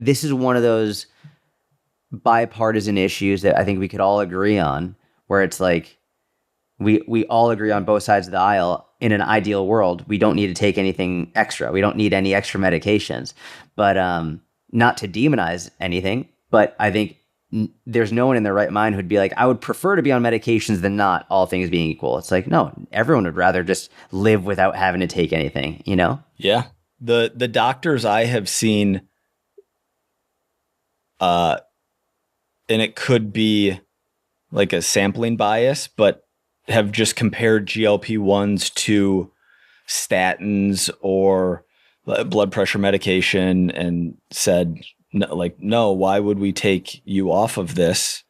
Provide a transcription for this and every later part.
this is one of those bipartisan issues that I think we could all agree on, where it's like we all agree on both sides of the aisle. In an ideal world, we don't need to take anything extra. We don't need any extra medications. But not to demonize anything, but I think there's no one in their right mind who'd be like, I would prefer to be on medications than not, all things being equal. It's like, no, everyone would rather just live without having to take anything, you know? Yeah. The doctors I have seen, and it could be like a sampling bias, but have just compared GLP-1s to statins or blood pressure medication and said, no, why would we take you off of this?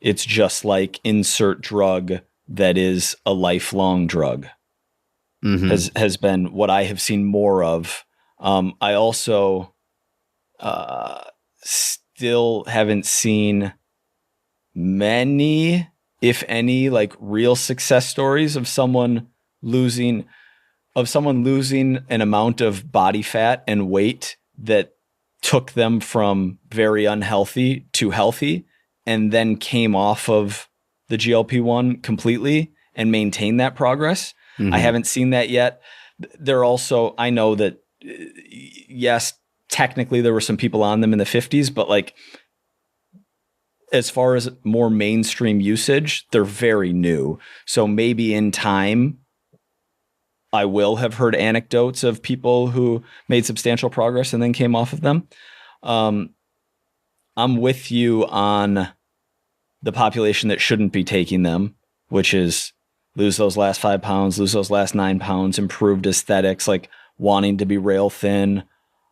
It's just like insert drug that is a lifelong drug. Has been what I have seen more of. I also still haven't seen many, if any, like real success stories of someone losing an amount of body fat and weight that took them from very unhealthy to healthy and then came off of the GLP-1 completely and maintained that progress. I haven't seen that yet. I know that, yes, technically there were some people on them in the 50s, but like, as far as more mainstream usage, they're very new. So maybe in time, I will have heard anecdotes of people who made substantial progress and then came off of them. I'm with you on the population that shouldn't be taking them, which is lose those last 5 pounds, lose those last 9 pounds, improved aesthetics, like wanting to be rail thin,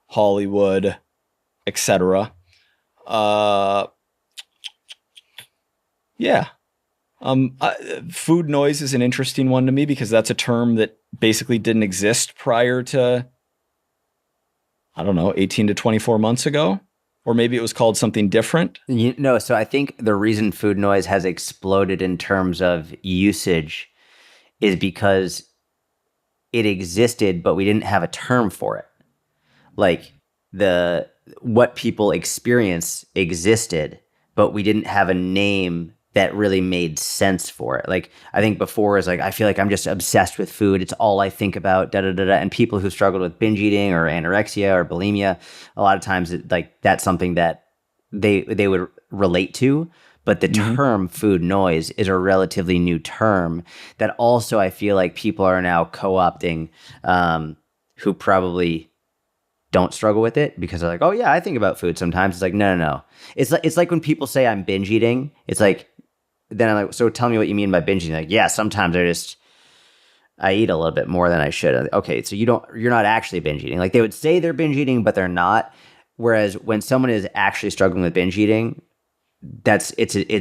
Hollywood, etc. Yeah. Food noise is an interesting one to me because that's a term that basically didn't exist prior to, 18 to 24 months ago. Or maybe it was called something different. So I think the reason food noise has exploded in terms of usage is because it existed, but we didn't have a term for it. Like what people experience existed, but we didn't have a name that really made sense for it. Like, I think before is like, I feel like I'm just obsessed with food. It's all I think about, And people who struggled with binge eating or anorexia or bulimia, a lot of times that's something that they would relate to. But the term food noise is a relatively new term that also I feel like people are now co-opting, who probably don't struggle with it because they're like, oh yeah, I think about food sometimes. It's like, no. It's like when people say I'm binge eating, it's like, then I'm like, so tell me what you mean by binge eating. Like, yeah, sometimes I eat a little bit more than I should. Okay, so you're not actually binge eating. Like, they would say they're binge eating, but they're not. Whereas when someone is actually struggling with binge eating, it's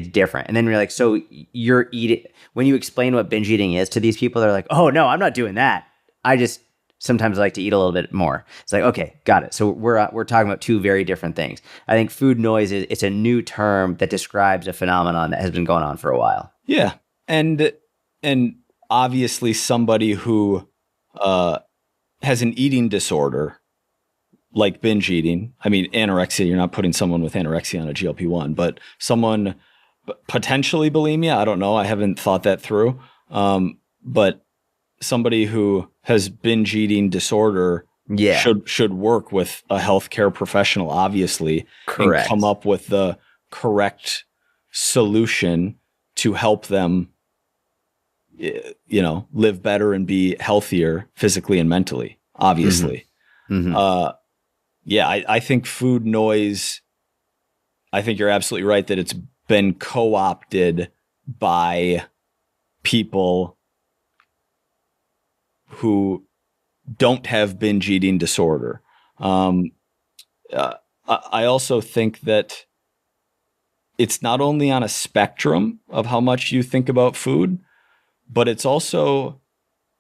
different. And then you're like, so you're eating, when you explain what binge eating is to these people, they're like, oh no, I'm not doing that. I just sometimes like to eat a little bit more. It's like, okay, got it. So we're talking about two very different things. I think food noise it's a new term that describes a phenomenon that has been going on for a while. Yeah. And obviously somebody who has an eating disorder like binge eating. I mean, anorexia, you're not putting someone with anorexia on a GLP-1, but someone potentially bulimia, I don't know. I haven't thought that through. But somebody who has binge eating disorder should work with a healthcare professional, obviously, correct, and come up with the correct solution to help them, live better and be healthier physically and mentally, obviously. I think food noise, I think you're absolutely right that it's been co-opted by people who don't have binge eating disorder. I also think that it's not only on a spectrum of how much you think about food, but it's also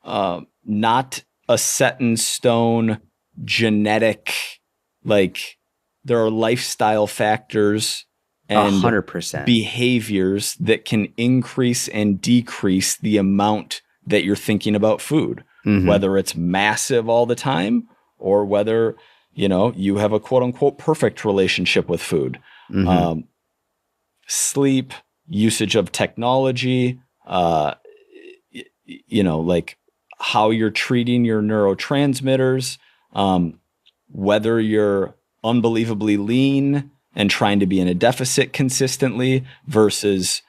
not a set in stone genetic, like there are lifestyle factors and 100% behaviors that can increase and decrease the amount that you're thinking about food. Whether it's massive all the time or whether You have a quote unquote perfect relationship with food. Sleep, usage of technology, like how you're treating your neurotransmitters, whether you're unbelievably lean and trying to be in a deficit consistently versus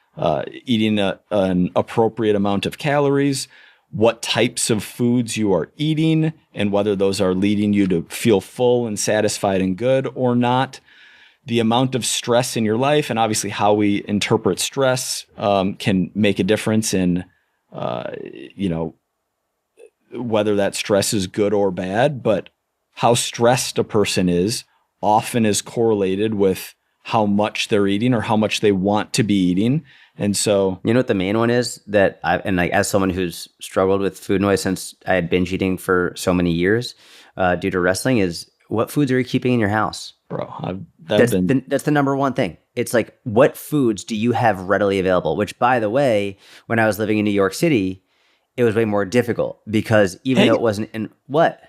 eating an appropriate amount of calories, what types of foods you are eating, and whether those are leading you to feel full and satisfied and good or not. The amount of stress in your life, and obviously how we interpret stress can make a difference in, whether that stress is good or bad. But how stressed a person is often is correlated with how much they're eating or how much they want to be eating. And so, you know what the main one is that as someone who's struggled with food noise since I had binge eating for so many years due to wrestling, is what foods are you keeping in your house? Bro, that's the number one thing. It's like, what foods do you have readily available? Which, by the way, when I was living in New York City, it was way more difficult because even though it wasn't in what?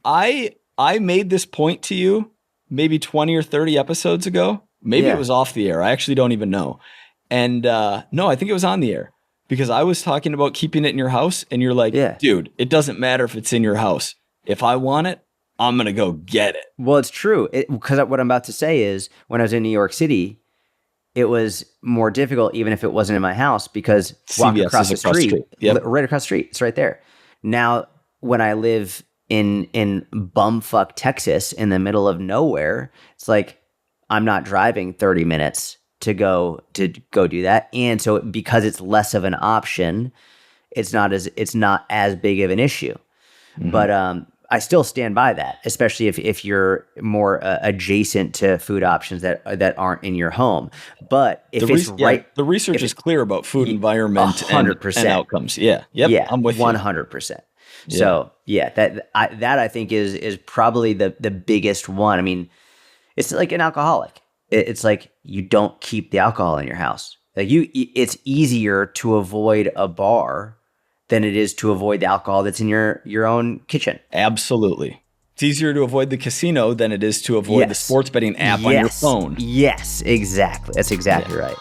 I made this point to you maybe 20 or 30 episodes ago. Maybe it was off the air. I actually don't even know. And no, I think it was on the air because I was talking about keeping it in your house and you're like, dude, it doesn't matter if it's in your house. If I want it, I'm going to go get it. Well, it's true. Because what I'm about to say is when I was in New York City, it was more difficult even if it wasn't in my house because walking across the street, right across the street, it's right there. Now, when I live in bumfuck Texas in the middle of nowhere, it's like I'm not driving 30 minutes to go do that. And so because it's less of an option, it's not as big of an issue. Mm-hmm. But I still stand by that, especially if you're more adjacent to food options that aren't in your home. But if the research is clear about food environment 100%. And outcomes. Yeah. Yep. Yeah. I'm with 100%. You. So that I think is probably the biggest one. I mean, it's like an alcoholic. It's like you don't keep the alcohol in your house. Like it's easier to avoid a bar than it is to avoid the alcohol that's in your own kitchen. Absolutely. It's easier to avoid the casino than it is to avoid the sports betting app on your phone. Yes, exactly. That's exactly right.